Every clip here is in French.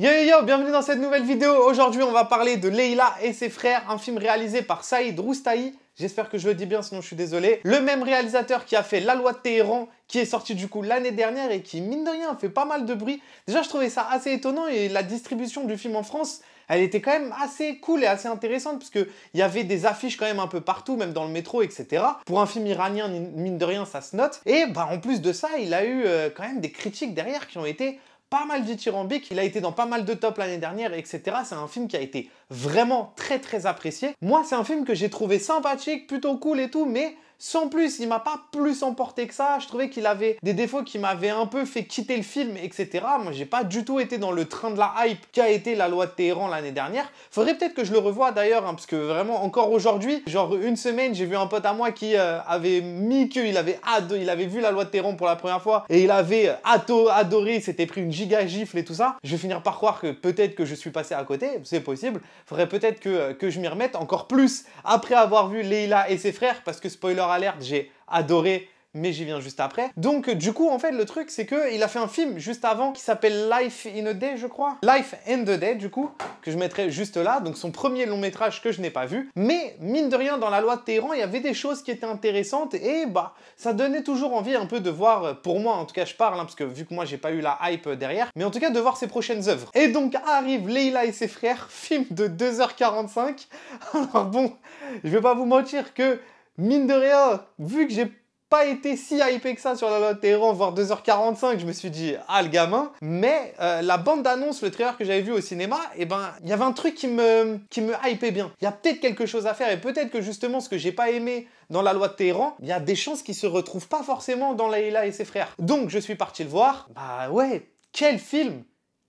Yo yo yo, bienvenue dans cette nouvelle vidéo. Aujourd'hui, on va parler de Leila et ses frères, un film réalisé par Saïd Roustahi. J'espère que je le dis bien, sinon je suis désolé. Le même réalisateur qui a fait La Loi de Téhéran, qui est sorti du coup l'année dernière et qui, mine de rien, fait pas mal de bruit. Déjà, je trouvais ça assez étonnant et la distribution du film en France, elle était quand même assez cool et assez intéressante parce qu'il y avait des affiches quand même un peu partout, même dans le métro, etc. Pour un film iranien, mine de rien, ça se note. Et bah, en plus de ça, il a eu quand même des critiques derrière qui ont été pas mal dithyrambique, il a été dans pas mal de tops l'année dernière, etc. C'est un film qui a été vraiment très apprécié. Moi, c'est un film que j'ai trouvé sympathique, plutôt cool et tout, mais sans plus, il m'a pas plus emporté que ça. Je trouvais qu'il avait des défauts qui m'avaient un peu fait quitter le film, etc. Moi, j'ai pas du tout été dans le train de la hype qu'a été La Loi de Téhéran l'année dernière. Faudrait peut-être que je le revoie d'ailleurs, hein, parce que vraiment, encore aujourd'hui, genre une semaine, j'ai vu un pote à moi qui avait mis qu'il avait vu La Loi de Téhéran pour la première fois et il avait adoré, il s'était pris une giga gifle et tout ça. Je vais finir par croire que peut-être que je suis passé à côté, c'est possible. Faudrait peut-être que je m'y remette encore plus après avoir vu Leila et ses frères, parce que spoiler alerte, j'ai adoré, mais j'y viens juste après. Donc du coup, en fait, le truc, c'est qu'il a fait un film juste avant qui s'appelle Life in a Day, je crois. Life and a Day, du coup, que je mettrai juste là. Donc son premier long métrage que je n'ai pas vu. Mais mine de rien, dans La Loi de Téhéran, il y avait des choses qui étaient intéressantes et bah, ça donnait toujours envie un peu de voir, pour moi, en tout cas, je parle, hein, parce que vu que moi, j'ai pas eu la hype derrière, mais en tout cas, de voir ses prochaines œuvres. Et donc arrive Leila et ses frères, film de 2h45. Alors bon, je vais pas vous mentir que mine de rien, vu que j'ai pas été si hypé que ça sur La Loi de Téhéran, voire 2h45, je me suis dit, ah le gamin. Mais la bande-annonce, le trailer que j'avais vu au cinéma, eh ben, il y avait un truc qui me hypait bien. Il y a peut-être quelque chose à faire et peut-être que justement ce que j'ai pas aimé dans La Loi de Téhéran, il y a des chances qui se retrouvent pas forcément dans Leila et ses frères. Donc je suis parti le voir. Bah ouais, quel film!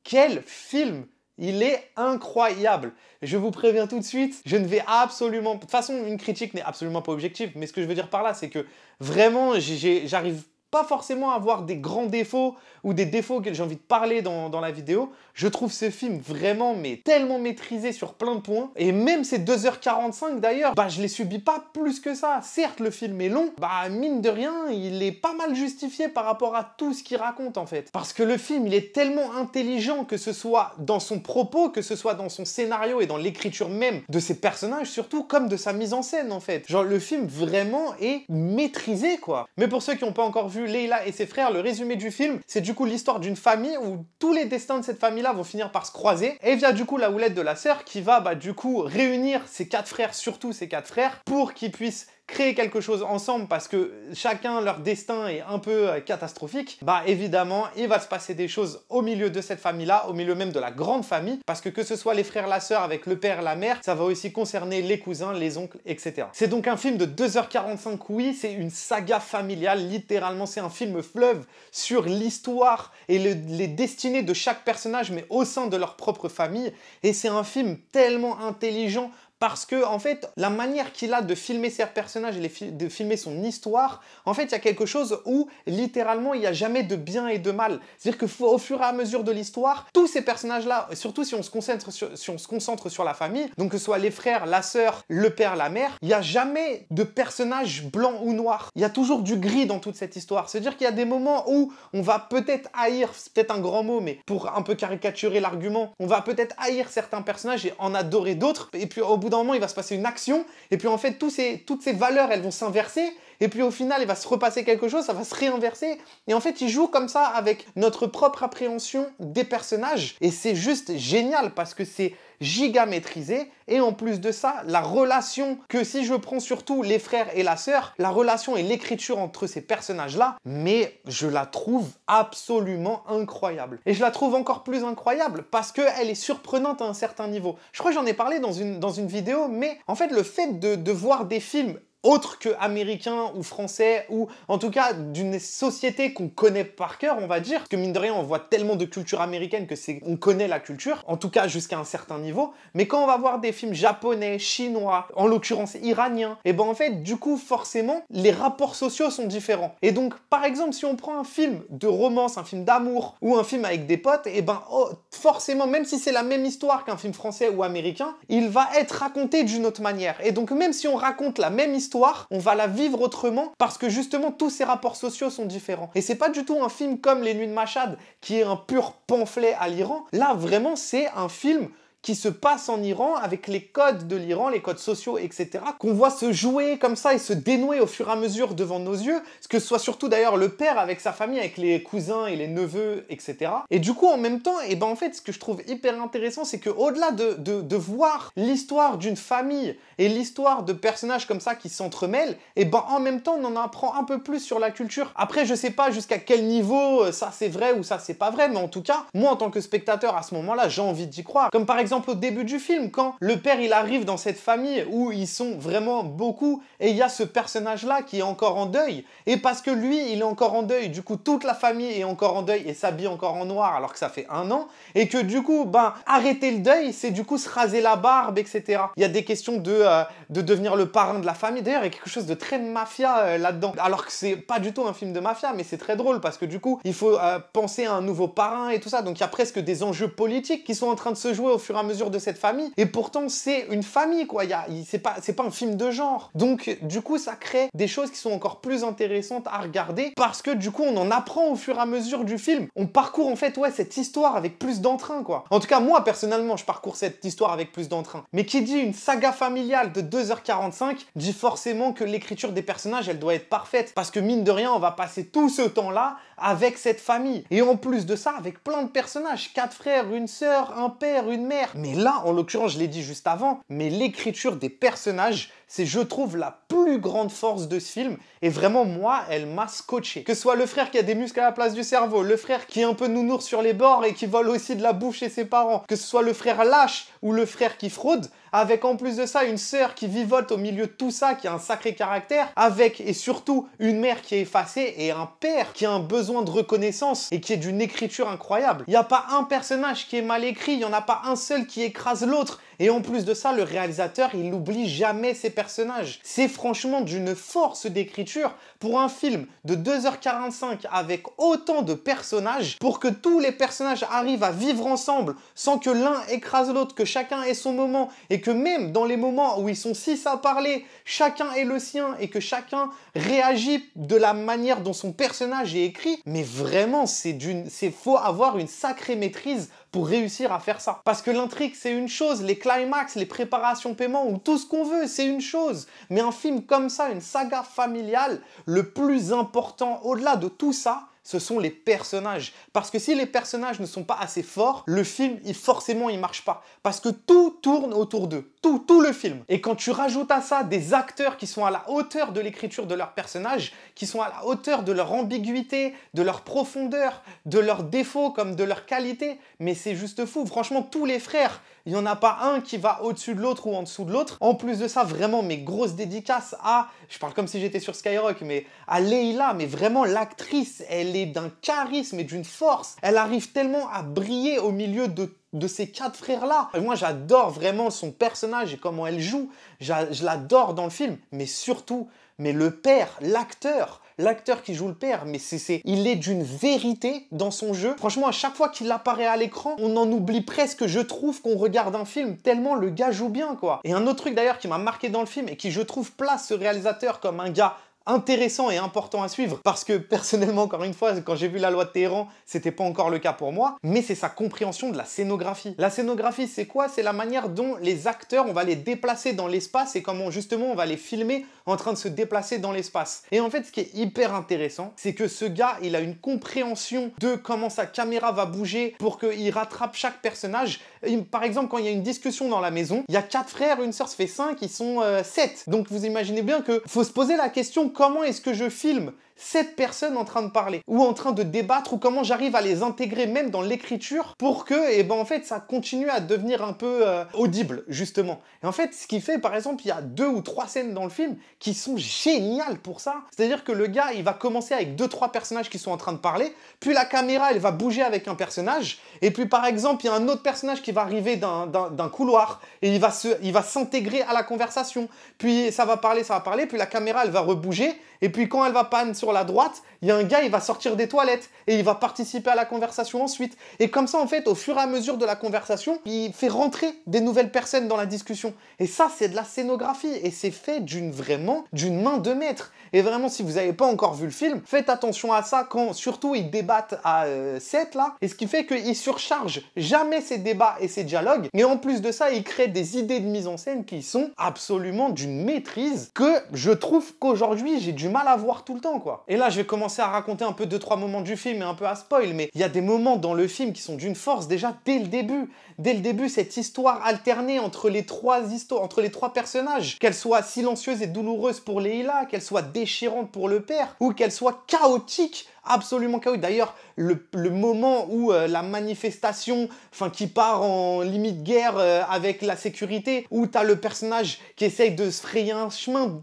Quel film! Il est incroyable. Je vous préviens tout de suite, je ne vais absolument... De toute façon, une critique n'est absolument pas objective, mais ce que je veux dire par là, c'est que vraiment, j'arrive pas forcément à voir des grands défauts ou des défauts que j'ai envie de parler dans la vidéo. Je trouve ce film vraiment, mais tellement maîtrisé sur plein de points. Et même ces 2h45 d'ailleurs, bah je les subis pas plus que ça. Certes, le film est long, bah mine de rien, il est pas mal justifié par rapport à tout ce qu'il raconte en fait. Parce que le film, il est tellement intelligent, que ce soit dans son propos, que ce soit dans son scénario et dans l'écriture même de ses personnages, surtout comme de sa mise en scène en fait. Genre le film vraiment est maîtrisé quoi. Mais pour ceux qui n'ont pas encore vu Leila et ses frères, le résumé du film, c'est du coup l'histoire d'une famille où tous les destins de cette famille-là vont finir par se croiser. Et via du coup la houlette de la sœur qui va du coup réunir ses 4 frères, surtout ses 4 frères, pour qu'ils puissent créer quelque chose ensemble parce que chacun leur destin est un peu catastrophique. Bah évidemment, il va se passer des choses au milieu de cette famille-là, au milieu même de la grande famille, parce que ce soit les frères, la sœur avec le père, la mère, ça va aussi concerner les cousins, les oncles, etc. C'est donc un film de 2h45, oui, c'est une saga familiale, littéralement, c'est un film fleuve sur l'histoire et les destinées de chaque personnage, mais au sein de leur propre famille, et c'est un film tellement intelligent, parce que, en fait, la manière qu'il a de filmer ses personnages et de filmer son histoire, en fait, il y a quelque chose où, littéralement, il n'y a jamais de bien et de mal. C'est-à-dire qu'au fur et à mesure de l'histoire, tous ces personnages-là, surtout si on se concentre sur la famille, donc que ce soit les frères, la sœur, le père, la mère, il n'y a jamais de personnage blanc ou noir. Il y a toujours du gris dans toute cette histoire. C'est-à-dire qu'il y a des moments où on va peut-être haïr, c'est peut-être un grand mot, mais pour un peu caricaturer l'argument, on va peut-être haïr certains personnages et en adorer d'autres, et puis au bout d'un moment, il va se passer une action, et puis en fait, toutes ces valeurs, elles vont s'inverser, et puis au final, il va se repasser quelque chose, ça va se réinverser, et en fait, il joue comme ça avec notre propre appréhension des personnages, et c'est juste génial, parce que c'est giga maîtrisé, et en plus de ça, la relation que si je prends surtout les frères et la sœur, la relation et l'écriture entre ces personnages-là, mais je la trouve absolument incroyable. Et je la trouve encore plus incroyable parce qu'elle est surprenante à un certain niveau. Je crois que j'en ai parlé dans une vidéo, mais en fait, le fait de voir des films autre que américain ou français, ou en tout cas d'une société qu'on connaît par cœur, on va dire. Parce que mine de rien, on voit tellement de culture américaine que on connaît la culture, en tout cas jusqu'à un certain niveau. Mais quand on va voir des films japonais, chinois, en l'occurrence iraniens, et ben en fait, du coup, forcément, les rapports sociaux sont différents. Et donc, par exemple, si on prend un film de romance, un film d'amour, ou un film avec des potes, et ben forcément, même si c'est la même histoire qu'un film français ou américain, il va être raconté d'une autre manière. Et donc, même si on raconte la même histoire, l'histoire, on va la vivre autrement parce que justement tous ces rapports sociaux sont différents. Et c'est pas du tout un film comme Les Nuits de Mashhad qui est un pur pamphlet à l'Iran. Là, vraiment, c'est un film qui se passe en Iran avec les codes de l'Iran, les codes sociaux, etc., qu'on voit se jouer comme ça et se dénouer au fur et à mesure devant nos yeux, que ce soit surtout d'ailleurs le père avec sa famille, avec les cousins et les neveux, etc. Et du coup, en même temps, et ben en fait, ce que je trouve hyper intéressant, c'est qu'au-delà de voir l'histoire d'une famille et l'histoire de personnages comme ça qui s'entremêlent, et ben en même temps, on en apprend un peu plus sur la culture. Après, je sais pas jusqu'à quel niveau ça c'est vrai ou ça c'est pas vrai, mais en tout cas, moi en tant que spectateur à ce moment-là, j'ai envie d'y croire. Comme par exemple au début du film, quand le père il arrive dans cette famille où ils sont vraiment beaucoup et il y a ce personnage-là qui est encore en deuil. Et parce que lui, il est encore en deuil, du coup toute la famille est encore en deuil et s'habille encore en noir alors que ça fait 1 an. Et que du coup, ben, arrêter le deuil, c'est du coup se raser la barbe, etc. Il y a des questions de devenir le parrain de la famille. D'ailleurs, il y a quelque chose de très mafia là-dedans. Alors que c'est pas du tout un film de mafia, mais c'est très drôle parce que du coup, il faut penser à un nouveau parrain et tout ça. Donc il y a presque des enjeux politiques qui sont en train de se jouer au fur et à mesure de cette famille. Et pourtant, c'est une famille, quoi. C'est pas un film de genre. Donc, du coup, ça crée des choses qui sont encore plus intéressantes à regarder parce que du coup, on en apprend au fur et à mesure du film. On parcourt en fait, ouais, cette histoire avec plus d'entrain, quoi. En tout cas, moi, personnellement, je parcours cette histoire avec plus d'entrain. Mais qui dit une saga familiale de 2h45 dit forcément que l'écriture des personnages, elle doit être parfaite. Parce que mine de rien, on va passer tout ce temps-là avec cette famille. Et en plus de ça, avec plein de personnages. 4 frères, une sœur, un père, une mère. Mais là, en l'occurrence, je l'ai dit juste avant, mais l'écriture des personnages, c'est, je trouve, la plus grande force de ce film. Et vraiment, moi, elle m'a scotché. Que ce soit le frère qui a des muscles à la place du cerveau, le frère qui est un peu nounours sur les bords et qui vole aussi de la bouffe chez ses parents, que ce soit le frère lâche ou le frère qui fraude, avec en plus de ça une sœur qui vivote au milieu de tout ça, qui a un sacré caractère, avec et surtout une mère qui est effacée et un père qui a un besoin de reconnaissance et qui est d'une écriture incroyable. Il n'y a pas un personnage qui est mal écrit, il n'y en a pas un seul qui écrase l'autre. Et en plus de ça, le réalisateur, il n'oublie jamais ses personnages. C'est franchement d'une force d'écriture pour un film de 2h45 avec autant de personnages, pour que tous les personnages arrivent à vivre ensemble sans que l'un écrase l'autre, que chacun ait son moment et que même dans les moments où ils sont 6 à parler, chacun ait le sien et que chacun réagit de la manière dont son personnage est écrit. Mais vraiment, faut avoir une sacrée maîtrise pour réussir à faire ça. Parce que l'intrigue, c'est une chose, les climax, les préparations paiement ou tout ce qu'on veut, c'est une chose. Mais un film comme ça, une saga familiale, le plus important au-delà de tout ça, ce sont les personnages. Parce que si les personnages ne sont pas assez forts, le film, forcément, il marche pas. Parce que tout tourne autour d'eux. Tout le film. Et quand tu rajoutes à ça des acteurs qui sont à la hauteur de l'écriture de leurs personnages, qui sont à la hauteur de leur ambiguïté, de leur profondeur, de leurs défauts comme de leurs qualités, mais c'est juste fou. Franchement, tous les frères, il n'y en a pas un qui va au-dessus de l'autre ou en dessous de l'autre. En plus de ça, vraiment, mes grosses dédicaces à, je parle comme si j'étais sur Skyrock, mais à Leïla, mais vraiment, l'actrice, elle est d'un charisme et d'une force. Elle arrive tellement à briller au milieu de ces 4 frères-là. Moi, j'adore vraiment son personnage et comment elle joue. Je l'adore dans le film, mais surtout, mais le père, l'acteur qui joue le père, mais il est d'une vérité dans son jeu. Franchement, à chaque fois qu'il apparaît à l'écran, on en oublie presque, je trouve, qu'on regarde un film, tellement le gars joue bien, quoi. Et un autre truc d'ailleurs qui m'a marqué dans le film et qui, je trouve, place ce réalisateur comme un gars intéressant et important à suivre, parce que personnellement, encore une fois, quand j'ai vu La Loi de Téhéran, c'était pas encore le cas pour moi, mais c'est sa compréhension de la scénographie. La scénographie, c'est quoi? C'est la manière dont les acteurs, on va les déplacer dans l'espace et comment justement on va les filmer en train de se déplacer dans l'espace. Et en fait, ce qui est hyper intéressant, c'est que ce gars, il a une compréhension de comment sa caméra va bouger pour qu'il rattrape chaque personnage. Par exemple, quand il y a une discussion dans la maison, il y a 4 frères, une sœur, ça fait 5, ils sont 7. Donc vous imaginez bien que faut se poser la question, comment est-ce que je filme 7 personnes en train de parler ou en train de débattre, ou comment j'arrive à les intégrer même dans l'écriture pour que, eh ben, en fait, ça continue à devenir un peu audible, justement. Et en fait, ce qui fait, par exemple, il y a 2 ou 3 scènes dans le film qui sont géniales pour ça. C'est-à-dire que le gars, il va commencer avec 2-3 personnages qui sont en train de parler, puis la caméra, elle va bouger avec un personnage, et puis par exemple, il y a un autre personnage qui va arriver d'un couloir, et il va s'intégrer à la conversation. Puis ça va parler, puis la caméra, elle va rebouger, Et puis quand elle va panne sur la droite, il y a un gars, il va sortir des toilettes et il va participer à la conversation ensuite. Et comme ça, en fait, au fur et à mesure de la conversation, il fait rentrer des nouvelles personnes dans la discussion. Et ça, c'est de la scénographie et c'est fait d'une main de maître. Et vraiment, si vous n'avez pas encore vu le film, faites attention à ça quand surtout ils débattent à 7 là. Et ce qui fait qu'ils surchargent jamais ces débats et ces dialogues. Et en plus de ça, ils créent des idées de mise en scène qui sont absolument d'une maîtrise que je trouve qu'aujourd'hui, j'ai du mal à voir tout le temps, quoi. Et là, je vais commencer à raconter un peu 2-3 moments du film et un peu à spoil, mais il y a des moments dans le film qui sont d'une force déjà dès le début. Dès le début, cette histoire alternée entre les trois personnages, qu'elle soit silencieuse et douloureuse pour Leila, qu'elle soit déchirante pour le père, ou qu'elle soit chaotique, absolument chaotique. D'ailleurs, le moment où la manifestation, qui part en limite guerre avec la sécurité, où t'as le personnage qui essaye de se frayer un chemin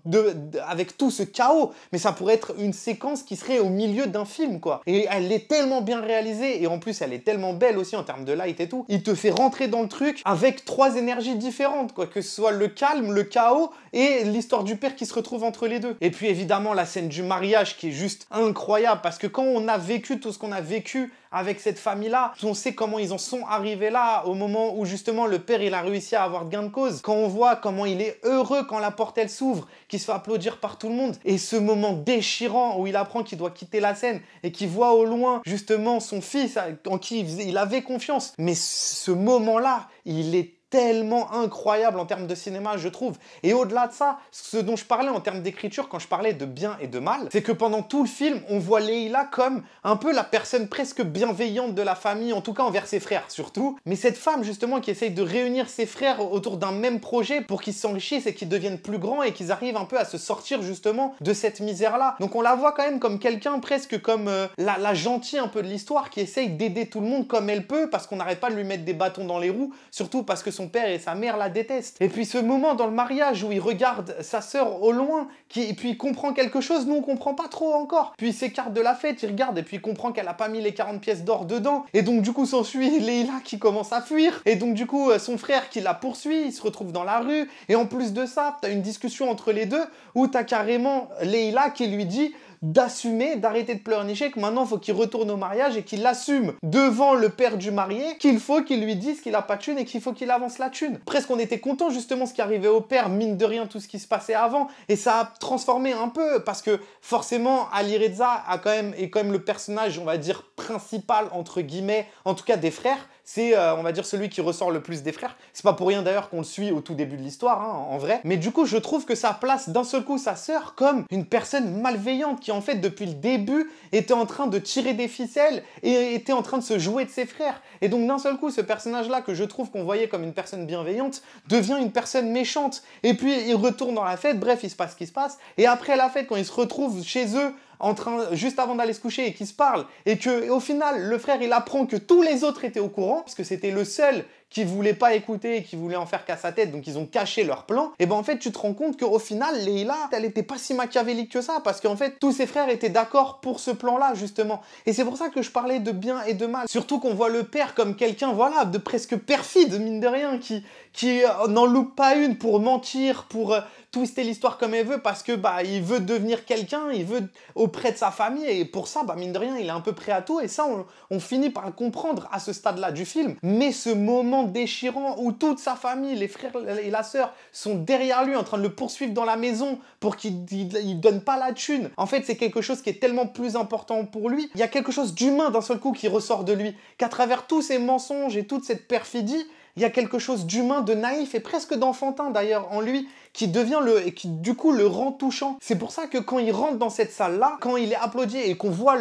avec tout ce chaos, mais ça pourrait être une séquence qui serait au milieu d'un film, quoi. Et elle est tellement bien réalisée, et en plus, elle est tellement belle aussi en termes de light et tout. Il te fait rentrer dans le truc avec 3 énergies différentes, quoi, que ce soit le calme, le chaos et l'histoire du père qui se retrouve entre les deux. Et puis évidemment, la scène du mariage qui est juste incroyable, parce que quand on a vécu tout ce qu'on a vécu avec cette famille-là, on sait comment ils en sont arrivés là, au moment où justement le père il a réussi à avoir gain de cause, quand on voit comment il est heureux quand la porte elle s'ouvre, qu'il se fait applaudir par tout le monde, et ce moment déchirant où il apprend qu'il doit quitter la scène et qu'il voit au loin justement son fils en qui il avait confiance. Mais ce moment-là, il est tellement incroyable en termes de cinéma, je trouve. Et au-delà de ça, ce dont je parlais en termes d'écriture, quand je parlais de bien et de mal, c'est que pendant tout le film, on voit Leila comme un peu la personne presque bienveillante de la famille, en tout cas envers ses frères surtout. Mais cette femme, justement, qui essaye de réunir ses frères autour d'un même projet pour qu'ils s'enrichissent et qu'ils deviennent plus grands et qu'ils arrivent un peu à se sortir, justement, de cette misère-là. Donc on la voit quand même comme quelqu'un, presque comme la gentille un peu de l'histoire, qui essaye d'aider tout le monde comme elle peut, parce qu'on n'arrête pas de lui mettre des bâtons dans les roues, surtout parce que son père et sa mère la détestent. Et puis ce moment dans le mariage où il regarde sa sœur au loin, et puis il comprend quelque chose, nous on comprend pas trop encore. Puis il s'écarte de la fête, il regarde et puis il comprend qu'elle a pas mis les 40 pièces d'or dedans. Et donc du coup s'ensuit Leila qui commence à fuir. Et donc du coup son frère qui la poursuit, il se retrouve dans la rue. Et en plus de ça, t'as une discussion entre les deux où t'as carrément Leila qui lui dit d'assumer, d'arrêter de pleurnicher, que maintenant il faut qu'il retourne au mariage et qu'il assume devant le père du marié qu'il faut qu'il lui dise qu'il a pas de thune et qu'il faut qu'il avance la thune. Presque on était content justement ce qui arrivait au père, mine de rien tout ce qui se passait avant, et ça a transformé un peu parce que forcément Ali Reza est quand même le personnage, on va dire, principal entre guillemets, en tout cas des frères. C'est, on va dire, celui qui ressort le plus des frères. C'est pas pour rien d'ailleurs qu'on le suit au tout début de l'histoire, hein, en vrai. Mais du coup, je trouve que ça place d'un seul coup sa sœur comme une personne malveillante qui, en fait, depuis le début, était en train de tirer des ficelles et était en train de se jouer de ses frères. Et donc, d'un seul coup, ce personnage-là, que je trouve qu'on voyait comme une personne bienveillante, devient une personne méchante. Et puis, il retourne dans la fête, bref, il se passe ce qui se passe. Et après la fête, quand ils se retrouvent chez eux, juste avant d'aller se coucher et qu'ils se parlent, et que au final le frère il apprend que tous les autres étaient au courant parce que c'était le seul qui voulait pas écouter et qui voulait en faire qu'à sa tête, donc ils ont caché leur plan. Et ben en fait tu te rends compte qu'au final Leila elle était pas si machiavélique que ça, parce qu'en fait tous ses frères étaient d'accord pour ce plan là justement. Et c'est pour ça que je parlais de bien et de mal, surtout qu'on voit le père comme quelqu'un, voilà, de presque perfide mine de rien, qui n'en loupe pas une pour mentir, pour twister l'histoire comme elle veut, parce que bah il veut devenir quelqu'un, il veut auprès de sa famille, et pour ça bah mine de rien il est un peu prêt à tout, et ça on finit par le comprendre à ce stade là du film. Mais ce moment déchirant où toute sa famille, les frères et la sœur sont derrière lui en train de le poursuivre dans la maison pour qu'il donne pas la thune, en fait c'est quelque chose qui est tellement plus important pour lui. Il y a quelque chose d'humain d'un seul coup qui ressort de lui, qu'à travers tous ces mensonges et toute cette perfidie, il y a quelque chose d'humain, de naïf et presque d'enfantin d'ailleurs en lui, qui devient et qui du coup le rend touchant. C'est pour ça que quand il rentre dans cette salle-là, quand il est applaudi et qu'on voit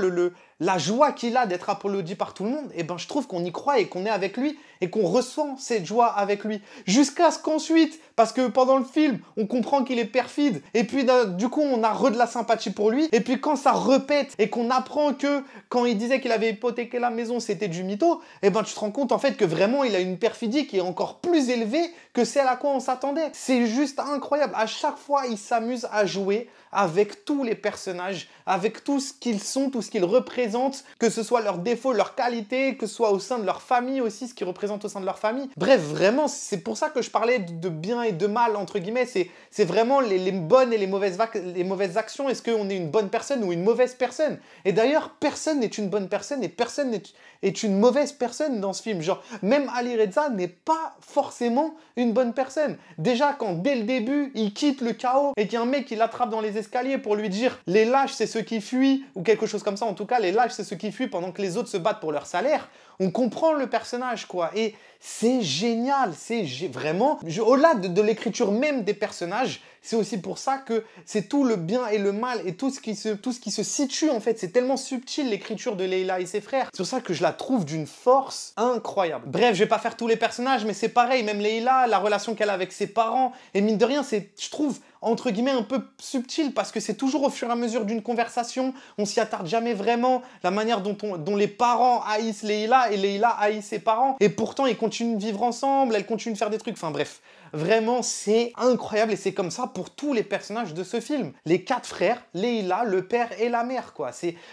la joie qu'il a d'être applaudi par tout le monde, et ben je trouve qu'on y croit et qu'on est avec lui et qu'on ressent cette joie avec lui. Jusqu'à ce qu'ensuite, parce que pendant le film, on comprend qu'il est perfide, et puis du coup on a de la sympathie pour lui, et puis quand ça repète et qu'on apprend que quand il disait qu'il avait hypothéqué la maison, c'était du mytho, et ben tu te rends compte en fait que vraiment il a une perfidie qui est encore plus élevée que celle à quoi on s'attendait. C'est juste incroyable. À chaque fois, il s'amuse à jouer avec tous les personnages, avec tout ce qu'ils sont, tout ce qu'ils représentent, que ce soit leurs défauts, leurs qualités, que ce soit au sein de leur famille aussi, ce qu'ils représentent au sein de leur famille. Bref, vraiment, c'est pour ça que je parlais de bien et de mal, entre guillemets. C'est vraiment les bonnes et les mauvaises actions. Est-ce qu'on est une bonne personne ou une mauvaise personne? Et d'ailleurs, personne n'est une bonne personne et personne est une mauvaise personne dans ce film. Genre, même Ali Reza n'est pas forcément une bonne personne. Déjà, quand dès le début, il quitte le chaos et qu'il y a un mec qui l'attrape dans les escaliers pour lui dire « Les lâches, c'est ceux qui fuient » ou quelque chose comme ça. En tout cas, les lâches, c'est ceux qui fuient pendant que les autres se battent pour leur salaire. On comprend le personnage, quoi. Et c'est génial. C'est vraiment... Au-delà de l'écriture même des personnages, c'est aussi pour ça que c'est tout le bien et le mal et tout ce qui se situe, en fait. C'est tellement subtil, l'écriture de Leila et ses frères. C'est pour ça que je la trouve d'une force incroyable. Bref, je vais pas faire tous les personnages, mais c'est pareil. Même Leila, la relation qu'elle a avec ses parents. Et mine de rien, c'est, je trouve, entre guillemets, un peu subtil parce que c'est toujours au fur et à mesure d'une conversation. On s'y attarde jamais vraiment. La manière dont les parents haïssent Leila et Leila haït ses parents. Et pourtant, ils continuent de vivre ensemble. Elles continuent de faire des trucs. Enfin bref. Vraiment, c'est incroyable et c'est comme ça pour tous les personnages de ce film. Les 4 frères, Leila, le père et la mère, quoi.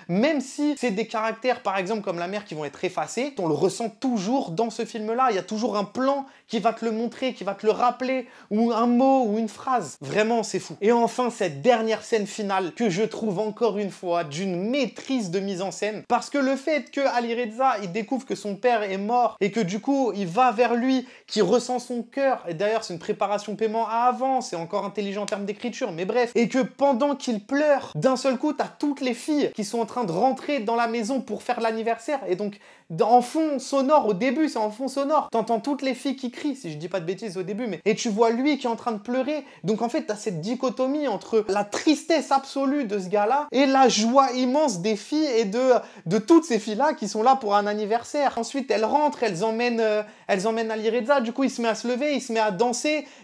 Même si c'est des caractères, par exemple, comme la mère, qui vont être effacés, on le ressent toujours dans ce film-là. Il y a toujours un plan qui va te le montrer, qui va te le rappeler, ou un mot, ou une phrase. Vraiment, c'est fou. Et enfin, cette dernière scène finale que je trouve encore une fois d'une maîtrise de mise en scène. Parce que le fait que Ali Reza, il découvre que son père est mort et que du coup, il va vers lui, qui ressent son cœur. Et d'ailleurs, c'est une préparation paiement à avant, c'est encore intelligent en termes d'écriture, mais bref. Et que pendant qu'il pleure, d'un seul coup, t'as toutes les filles qui sont en train de rentrer dans la maison pour faire l'anniversaire. Et donc, en fond sonore, au début, c'est en fond sonore. T'entends toutes les filles qui crient, si je dis pas de bêtises au début, mais... Et tu vois lui qui est en train de pleurer. Donc en fait, t'as cette dichotomie entre la tristesse absolue de ce gars-là et la joie immense des filles et de toutes ces filles-là qui sont là pour un anniversaire. Ensuite, elles rentrent, elles emmènent Ali Reza. Du coup, il se met à se lever, il se met à danser.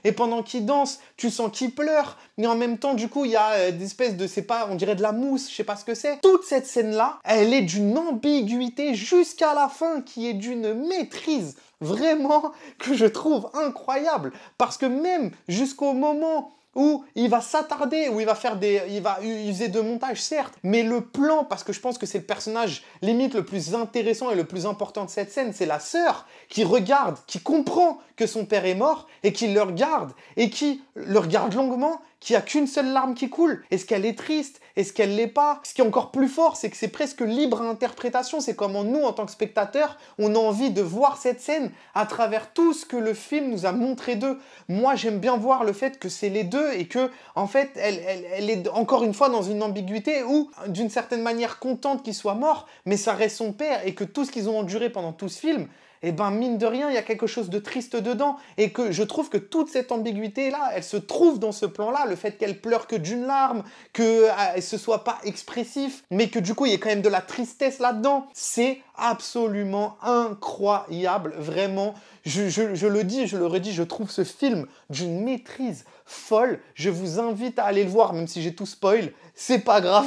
Et pendant qu'il danse, tu sens qu'il pleure. Mais en même temps, du coup, il y a des espèces de, c'est pas, on dirait de la mousse, je sais pas ce que c'est. Toute cette scène-là, elle est d'une ambiguïté jusqu'à la fin qui est d'une maîtrise vraiment que je trouve incroyable. Parce que même jusqu'au moment où il va s'attarder, où il va faire il va user de montage, certes, mais le plan, parce que je pense que c'est le personnage limite le plus intéressant et le plus important de cette scène, c'est la sœur qui regarde, qui comprend que son père est mort et qui le regarde, et qui le regarde longuement, qui a qu'une seule larme qui coule. Est-ce qu'elle est triste? Est-ce qu'elle l'est pas? Ce qui est encore plus fort, c'est que c'est presque libre à interprétation. C'est comment nous, en tant que spectateurs, on a envie de voir cette scène à travers tout ce que le film nous a montré d'eux. Moi, j'aime bien voir le fait que c'est les deux et que, en fait, elle est encore une fois dans une ambiguïté où, d'une certaine manière, contente qu'il soit mort, mais ça reste son père et que tout ce qu'ils ont enduré pendant tout ce film, et ben mine de rien, il y a quelque chose de triste dedans. Et que je trouve que toute cette ambiguïté-là, elle se trouve dans ce plan-là. Le fait qu'elle pleure que d'une larme, qu'elle se soit pas expressif, mais que du coup, il y ait quand même de la tristesse là-dedans. C'est absolument incroyable, vraiment. Je le dis, je le redis, je trouve ce film d'une maîtrise folle. Je vous invite à aller le voir, même si j'ai tout spoil. C'est pas grave.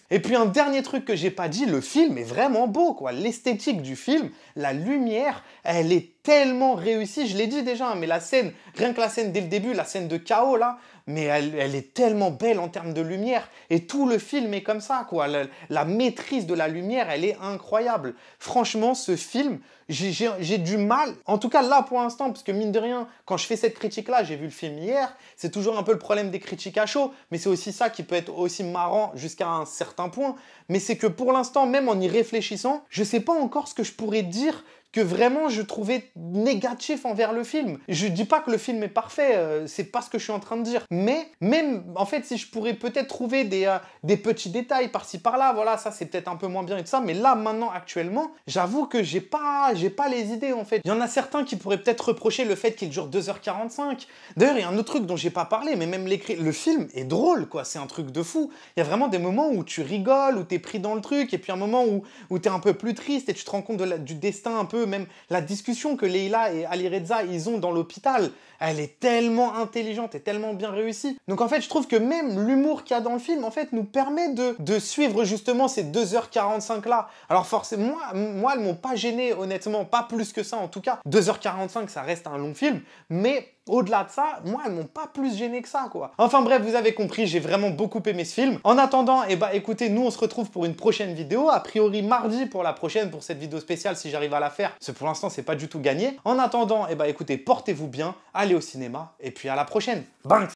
Et puis un dernier truc que j'ai pas dit, le film est vraiment beau, quoi. L'esthétique du film, la lumière, elle est tellement réussie. Je l'ai dit déjà, mais la scène, rien que la scène dès le début, la scène de chaos là, mais elle est tellement belle en termes de lumière. Et tout le film est comme ça, quoi. La maîtrise de la lumière, elle est incroyable. Franchement, ce film, j'ai du mal, en tout cas là pour l'instant, parce que mine de rien, quand je fais cette critique-là, j'ai vu le film hier, c'est toujours un peu le problème des critiques à chaud, mais c'est aussi ça qui peut être aussi marrant jusqu'à un certain point. Mais c'est que pour l'instant, même en y réfléchissant, je sais pas encore ce que je pourrais dire que vraiment je trouvais négatif envers le film. Je dis pas que le film est parfait, c'est pas ce que je suis en train de dire. Mais même, en fait, si je pourrais peut-être trouver des petits détails par-ci par-là, voilà, ça c'est peut-être un peu moins bien et tout ça, mais là, maintenant, actuellement, j'avoue que j'ai pas les idées, en fait. Il y en a certains qui pourraient peut-être reprocher le fait qu'il dure 2h45. D'ailleurs, il y a un autre truc dont j'ai pas parlé, mais même le film est drôle, quoi, c'est un truc de fou. Il y a vraiment des moments où tu rigoles, où t'es pris dans le truc, et puis un moment où t'es un peu plus triste, et tu te rends compte du destin un peu, même la discussion que Leila et Ali Reza ils ont dans l'hôpital, elle est tellement intelligente et tellement bien réussie. Donc en fait, je trouve que même l'humour qu'il y a dans le film, en fait, nous permet de suivre justement ces 2h45 là. Alors forcément, moi elles m'ont pas gêné, honnêtement, pas plus que ça en tout cas. 2h45, ça reste un long film, mais au-delà de ça, moi, elles m'ont pas plus gêné que ça, quoi. Enfin bref, vous avez compris, j'ai vraiment beaucoup aimé ce film. En attendant, eh bah écoutez, nous on se retrouve pour une prochaine vidéo, a priori mardi pour la prochaine, pour cette vidéo spéciale si j'arrive à la faire, parce que pour l'instant c'est pas du tout gagné. En attendant, eh bah écoutez, portez-vous bien, allez au cinéma, et puis à la prochaine. Bang!